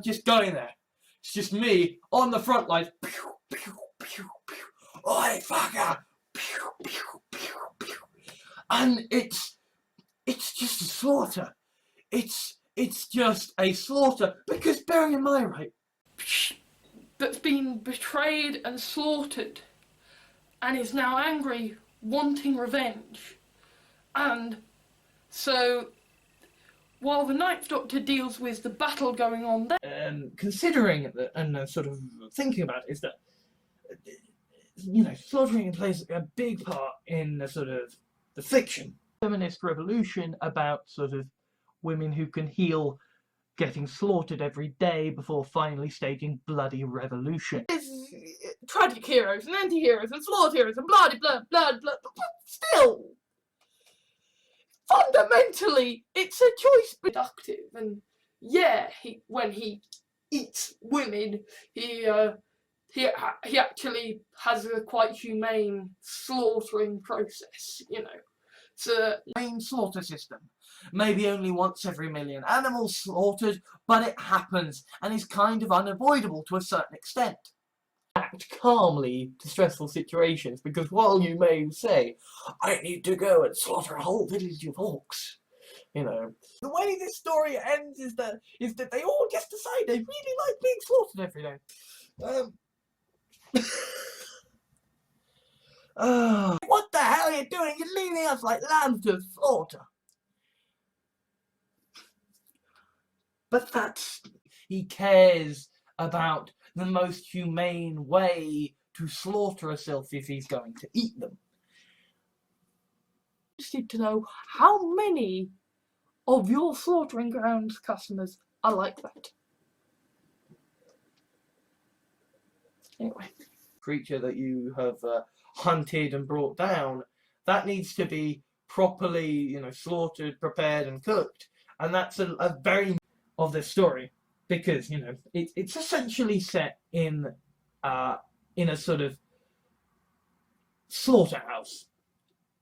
just going there. It's just me on the front line. Pew, pew, pew, pew. Oi, fucker! Pew, pew, pew, pew. And it's just a slaughter. It's just a slaughter, because bearing in mind, right, that's been betrayed and slaughtered and is now angry, wanting revenge. And so while the Ninth Doctor deals with the battle going on there, considering and sort of thinking about it, is that, you know, slaughtering plays a big part in the sort of the fiction. Feminist revolution about sort of women who can heal getting slaughtered every day before finally staging bloody revolution. there's tragic heroes and anti-heroes and flawed heroes and blah blah blah blah, but still, fundamentally, it's a choice. Productive, and yeah, when he eats women, he actually has a quite humane slaughtering process, you know. It's a main slaughter system. Maybe only once every million animals slaughtered, but it happens, and is kind of unavoidable to a certain extent. Act calmly to stressful situations, because while you may say, I need to go and slaughter a whole village of orcs, you know, the way this story ends is that they all just decide they really like being slaughtered every day. What the hell are you doing? You're leaving us like lambs to slaughter. But he cares about the most humane way to slaughter a self if he's going to eat them. I'm interested to know how many of your slaughtering grounds customers are like that. Anyway. Creature that you have hunted and brought down, that needs to be properly, you know, slaughtered, prepared and cooked. And that's a very of this story, because, you know, it's essentially set in a sort of slaughterhouse.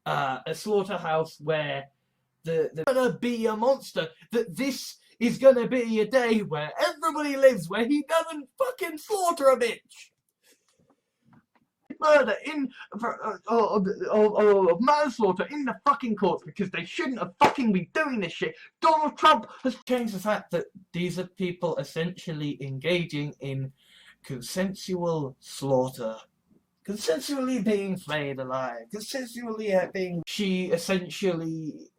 A slaughterhouse where there's gonna be a monster, that this is gonna be a day where everybody lives, where he doesn't fucking slaughter a bitch. Murder of manslaughter in the fucking courts, because they shouldn't have fucking be doing this shit. Donald Trump has changed the fact that these are people essentially engaging in consensual slaughter. Consensually being flayed alive. Consensually being... She essentially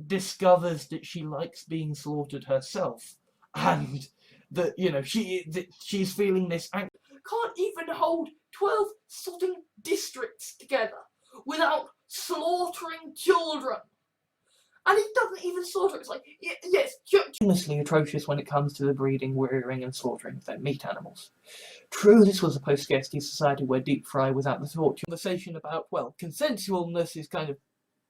discovers that she likes being slaughtered herself. And that, you know, she's feeling this anger. Can't even hold 12 sodding districts together without slaughtering children. And he doesn't even slaughter. It's like, yes, Honestly atrocious when it comes to the breeding, rearing and slaughtering of their meat animals. True, this was a post-scarcity society where deep fry without the torture. Conversation about, well, consensualness is kind of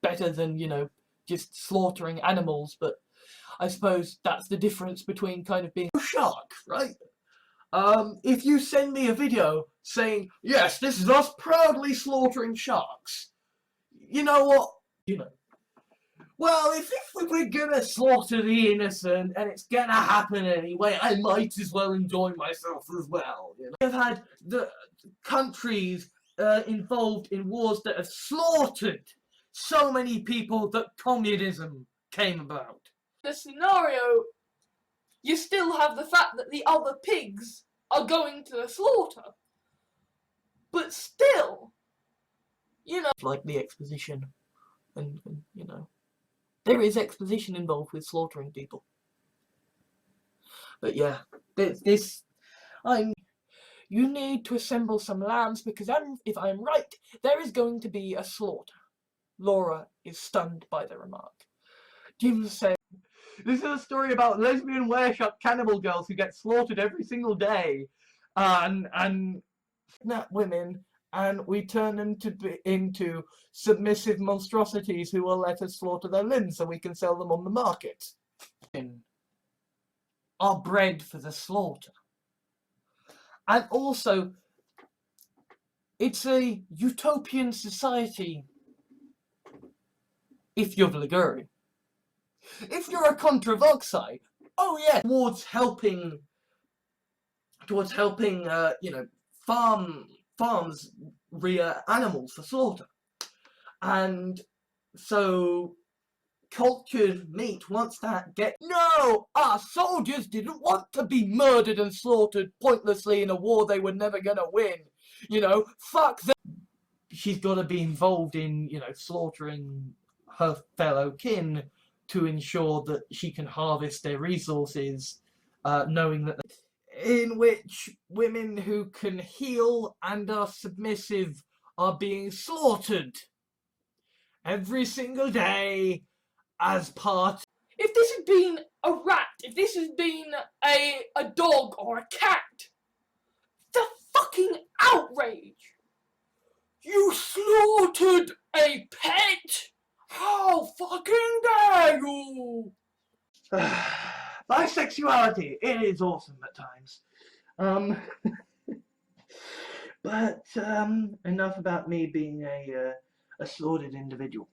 better than, you know, just slaughtering animals, but I suppose that's the difference between kind of being a shark, right? If you send me a video saying, yes, this is us proudly slaughtering sharks, you know what? You know, well, if we're gonna slaughter the innocent and it's gonna happen anyway, I might as well enjoy myself as well. You know? We've had the countries involved in wars that have slaughtered so many people that communism came about. the scenario, you still have the fact that the other pigs are going to the slaughter. But still, you know, like the exposition, and you know, there is exposition involved with slaughtering people. But yeah, you need to assemble some lambs, because if I'm right, there is going to be a slaughter. Laura is stunned by the remark. Jim said, this is a story about lesbian wear-shut cannibal girls who get slaughtered every single day, and kidnap women, and we turn them into submissive monstrosities who will let us slaughter their limbs so we can sell them on the market. Are bred for the slaughter. And also, it's a utopian society if you're Vliguri. If you're a Contra Voxite, oh yeah, towards helping, you know, farms rear animals for slaughter. And so cultured meat wants to no, our soldiers didn't want to be murdered and slaughtered pointlessly in a war they were never gonna win. You know, fuck them. She's got to be involved in, you know, slaughtering her fellow kin to ensure that she can harvest their resources, knowing that in which women who can heal and are submissive are being slaughtered every single day as part. If this had been a rat, if this had been a dog or a cat, the fucking outrage! You slaughtered a pet? How fucking dare you! Bisexuality, it is awesome at times. But enough about me being a slaughtered individual.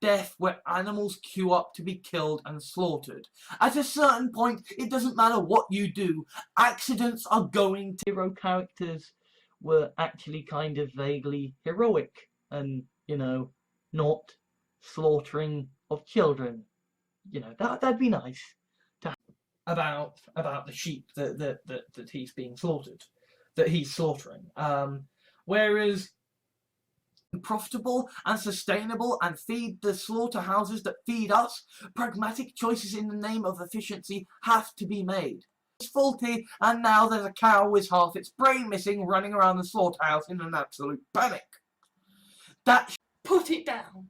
Death where animals queue up to be killed and slaughtered. At a certain point, it doesn't matter what you do, accidents are going to. Hero characters were actually kind of vaguely heroic and, you know, not slaughtering of children. You know, that'd be nice to have about the sheep that he's being slaughtered, that he's slaughtering. Whereas profitable and sustainable and feed the slaughterhouses that feed us, pragmatic choices in the name of efficiency have to be made. It's faulty, and now there's a cow with half its brain missing running around the slaughterhouse in an absolute panic. That put it down.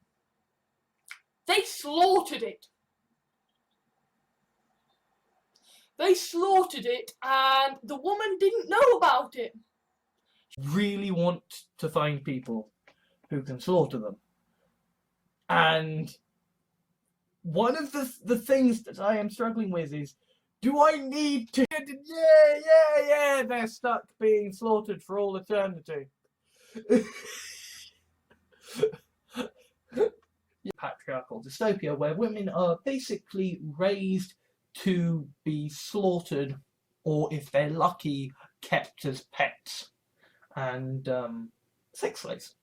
They slaughtered it. They slaughtered it, and the woman didn't know about it. Really want to find people who can slaughter them. And one of the things that I am struggling with is, do I need to... Yeah, they're stuck being slaughtered for all eternity. Patriarchal dystopia where women are basically raised to be slaughtered, or if they're lucky, kept as pets and sex slaves.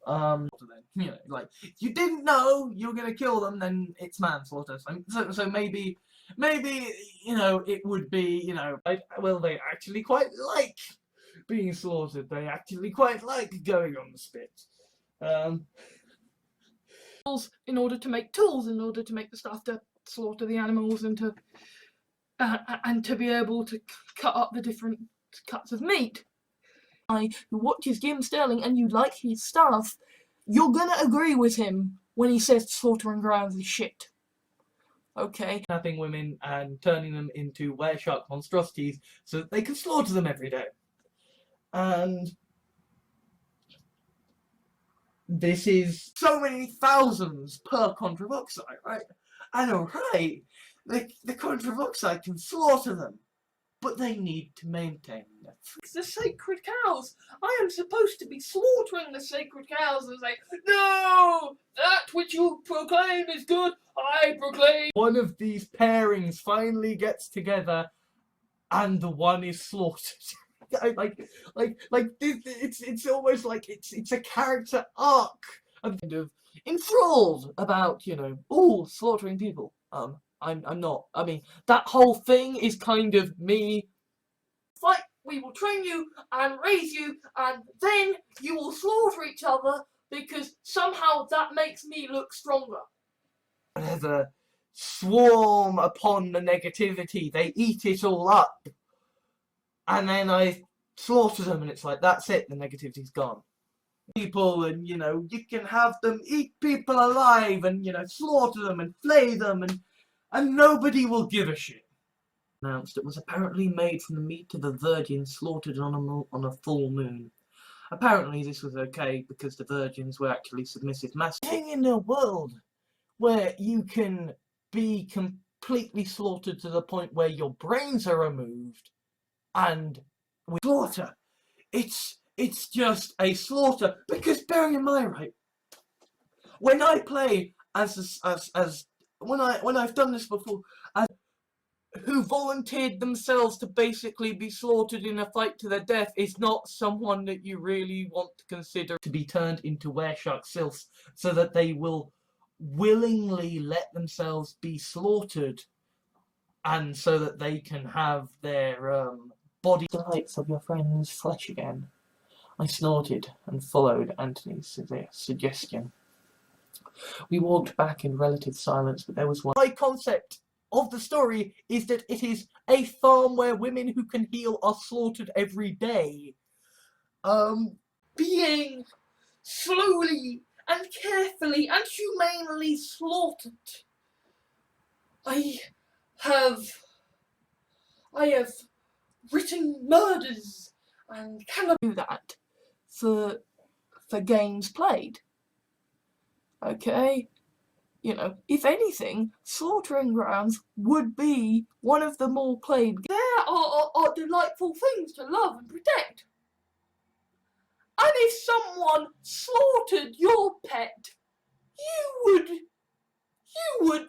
You know, like, if you didn't know you were gonna kill them, then it's manslaughter. So maybe, you know, it would be, you know, well, they actually quite like being slaughtered. They actually quite like going on the spit. In order to make tools, in order to make the stuff to slaughter the animals and to be able to cut up the different cuts of meat. Who watches Jim Sterling and you like his stuff, you're gonna agree with him when he says slaughtering grounds is shit. Okay. Kidnapping women and turning them into were-shark monstrosities so that they can slaughter them every day. And this is so many thousands per contravoxite, right? And alright, the contravoxite can slaughter them, but they need to maintain them. The sacred cows! I am supposed to be slaughtering the sacred cows and say, no! That which you proclaim is good, I proclaim. One of these pairings finally gets together and the one is slaughtered. It's almost like it's a character arc. I'm kind of enthralled about, you know, slaughtering people. I'm not. I mean, that whole thing is kind of me. Fight, we will train you and raise you, and then you will slaughter each other because somehow that makes me look stronger. There's a swarm upon the negativity. They eat it all up. And then I slaughter them and it's like, that's it, the negativity's gone. People, and, you know, you can have them eat people alive and, you know, slaughter them and flay them and nobody will give a shit. Announced it was apparently made from the meat of a virgin slaughtered on a full moon. Apparently this was okay because the virgins were actually submissive masses. In a world where you can be completely slaughtered to the point where your brains are removed and with slaughter, it's just a slaughter, because bearing in mind, right, when I play as when I've done this before, who volunteered themselves to basically be slaughtered in a fight to their death is not someone that you really want to consider to be turned into wereshark sylphs, so that they will willingly let themselves be slaughtered, and so that they can have their body delights of your friend's flesh again. I snorted and followed Anthony's suggestion. We walked back in relative silence, but there was one. My concept of the story is that it is a farm where women who can heal are slaughtered every day. Being slowly and carefully and humanely slaughtered. I have written murders and cannot do that for games played. Okay? You know, if anything, Slaughtering Grounds would be one of the more played. There are delightful things to love and protect. And if someone slaughtered your pet, you would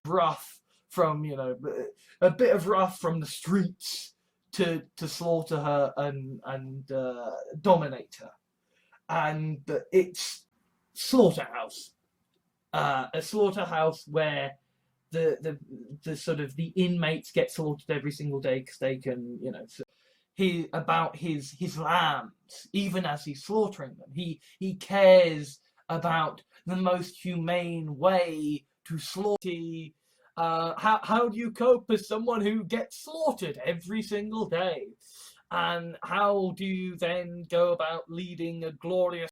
rough from, you know, a bit of rough from the streets to slaughter her and dominate her. And it's slaughterhouse. A slaughterhouse where the sort of the inmates get slaughtered every single day because they can, you know, about his lambs, even as he's slaughtering them. He cares about the most humane way to slaughter. How do you cope as someone who gets slaughtered every single day? And how do you then go about leading a glorious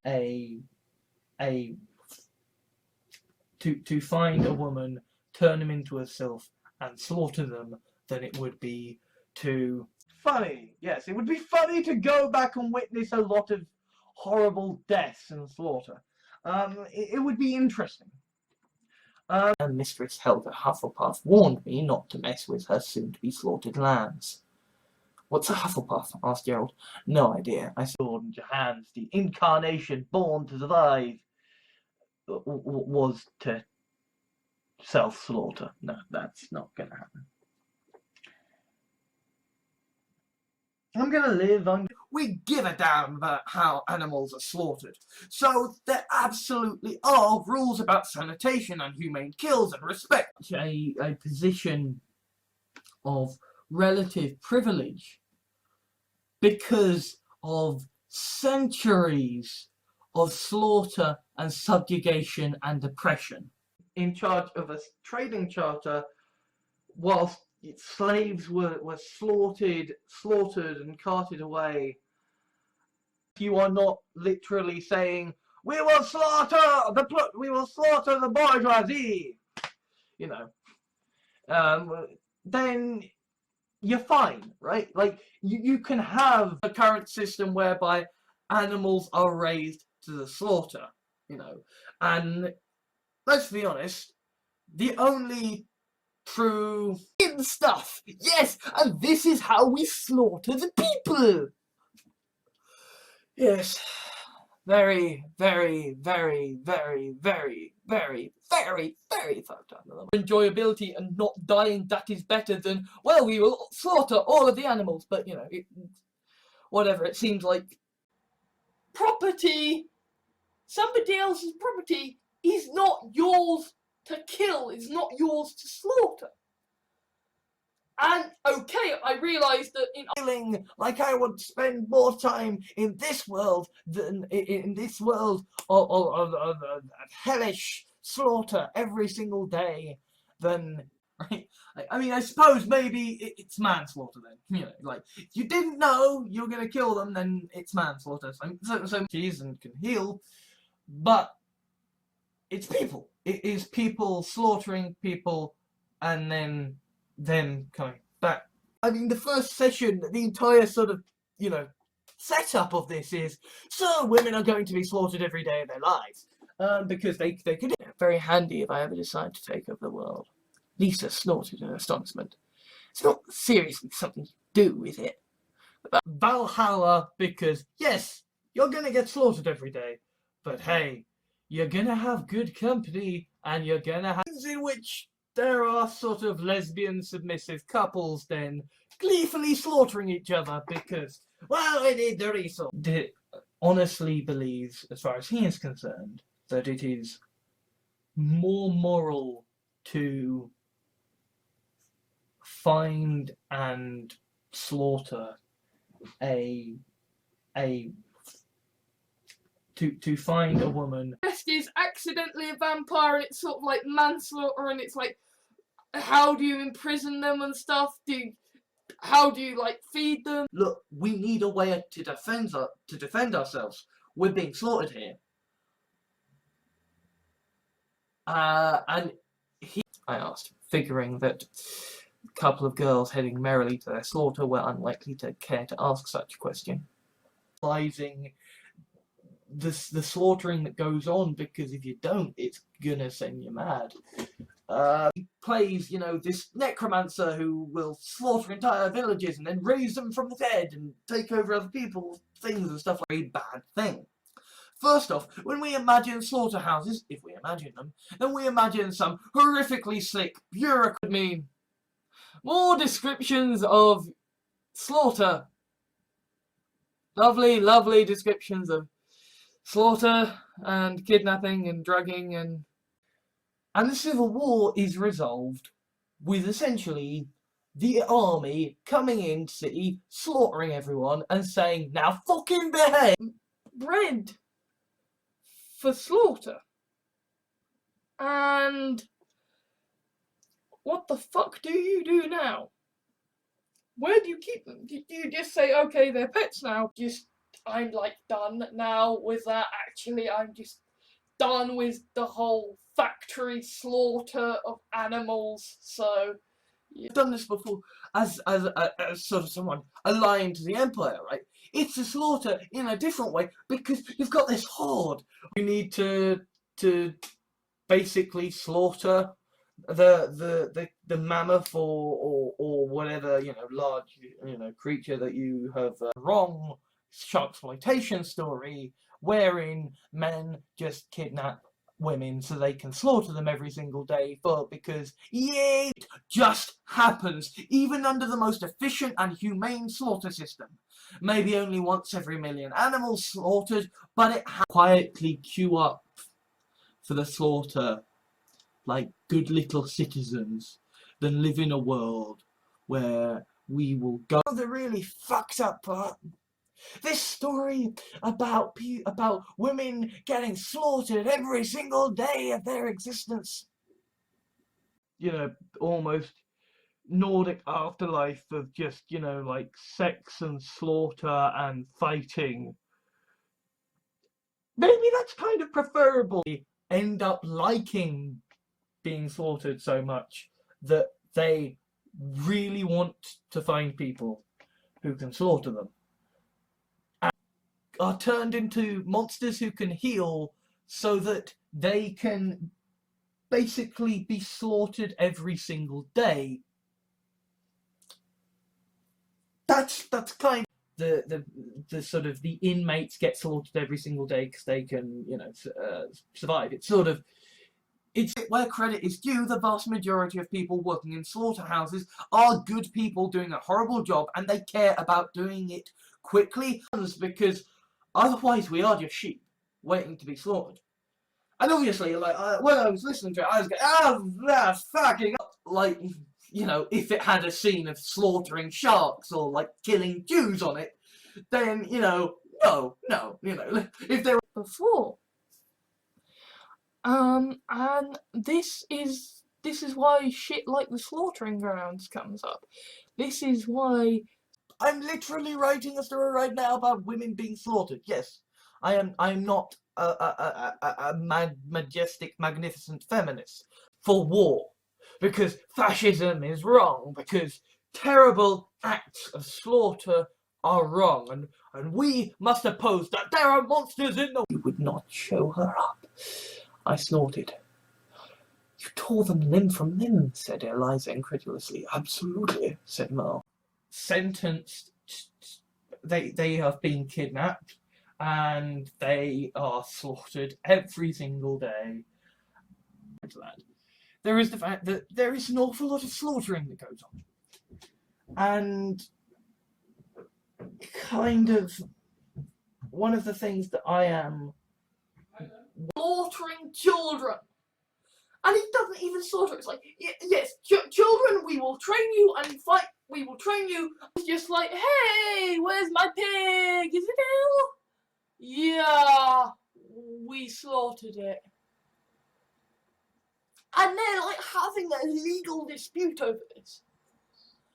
to find a woman, turn them into a sylph, and slaughter them than it would be to... Funny, yes, it would be funny to go back and witness a lot of horrible deaths and slaughter. It would be interesting. Mistress Helga Hufflepuff warned me not to mess with her soon-to-be slaughtered lambs. What's a Hufflepuff? Asked Gerald. No idea. I saw Jahans, the incarnation born to survive, was to self-slaughter. No, that's not going to happen. I'm going to live on... We give a damn about how animals are slaughtered. So there absolutely are rules about sanitation and humane kills and respect. A position of relative privilege because of centuries of slaughter and subjugation and oppression. In charge of a trading charter, whilst slaves were slaughtered and carted away, you are not literally saying, we will slaughter the bourgeoisie, you know, then you're fine, right? Like, you can have a current system whereby animals are raised to the slaughter, you know, and let's be honest, the only true stuff, yes, and this is how we slaughter the people. Yes, very, very, very, very, very, very, very, very fucked up. Enjoyability and not dying, that is better than, well, we will slaughter all of the animals, but, you know, whatever, it seems like property, somebody else's property, is not yours to kill, is not yours to slaughter. And, okay, I realise that in feeling like I would spend more time in this world than in this world of hellish slaughter every single day than, right? I mean, I suppose maybe it's manslaughter then, you know, like, if you didn't know you were going to kill them, then it's manslaughter. So cheese and can heal, but it's people. It is people slaughtering people and then them coming back. I mean, the first session, the entire sort of, you know, setup of this is, so women are going to be slaughtered every day of their lives, because they could. Very handy if I ever decide to take over the world. Lisa snorted in astonishment. It's not seriously something to do with it. But Valhalla, because yes, you're going to get slaughtered every day, but hey, you're gonna have good company, and you're gonna have in which there are sort of lesbian submissive couples then gleefully slaughtering each other because, well, we need the resource. Honestly believes, as far as he is concerned, that it is more moral to find and slaughter to find a woman. Is accidentally a vampire, and it's sort of like manslaughter, and it's like, how do you imprison them and stuff? How do you like feed them? Look, we need a way to defend ourselves. We're being slaughtered here. And I asked, figuring that a couple of girls heading merrily to their slaughter were unlikely to care to ask such a question. Realizing the slaughtering that goes on, because if you don't, it's gonna send you mad. He plays, you know, this necromancer who will slaughter entire villages and then raise them from the dead and take over other people's things and stuff. Like a bad thing. First off, when we imagine slaughterhouses, if we imagine them, then we imagine some horrifically slick bureaucrat. I mean, more descriptions of slaughter. Lovely, lovely descriptions of slaughter and kidnapping and drugging and the Civil War is resolved with essentially the army coming into city, slaughtering everyone and saying, now fucking behave! Bread for slaughter. And what the fuck do you do now? Where do you keep them? Do you just say, okay, they're pets now? I'm like done now with that. Actually, I'm just done with the whole factory slaughter of animals. So I've done this before as sort of someone aligned to the Empire, right? It's a slaughter in a different way because you've got this horde. You need to basically slaughter the mammoth or whatever, you know, large, you know, creature that you have wrong exploitation story wherein men just kidnap women so they can slaughter them every single day, but because yay, it just happens even under the most efficient and humane slaughter system. Maybe only once every million animals slaughtered, but it quietly queue up for the slaughter like good little citizens, than live in a world where we will go. The really fucked up part. This story about women getting slaughtered every single day of their existence. You know, almost Nordic afterlife of just, you know, like sex and slaughter and fighting. Maybe that's kind of preferable. They end up liking being slaughtered so much that they really want to find people who can slaughter them. Are turned into monsters who can heal so that they can basically be slaughtered every single day. That's kind of the sort of the inmates get slaughtered every single day because they can, you know, survive. It's sort of, it's where credit is due. The vast majority of people working in slaughterhouses are good people doing a horrible job, and they care about doing it quickly because otherwise we are just sheep waiting to be slaughtered. And obviously, like, when I was listening to it, I was going, oh, that's fucking up. Like, you know, if it had a scene of slaughtering sharks or, like, killing Jews on it, then, you know, no, you know, if there were before. And this is why shit like the slaughtering grounds comes up. This is why I'm literally writing a story right now about women being slaughtered. Yes, I'm not a majestic, magnificent feminist for war, because fascism is wrong, because terrible acts of slaughter are wrong, and we must oppose that. There are monsters in the... You would not show her up. I snorted. You tore them limb from limb, said Eliza incredulously. Absolutely, said Mal. Sentenced, they have been kidnapped and they are slaughtered every single day. There is the fact that there is an awful lot of slaughtering that goes on. And kind of one of the things that I am slaughtering children. And he doesn't even slaughter. It's like, yes, children, we will train you and fight. We will train you. It's just like, hey, where's my pig? Is it ill? Yeah, we slaughtered it. And they're like having a legal dispute over this.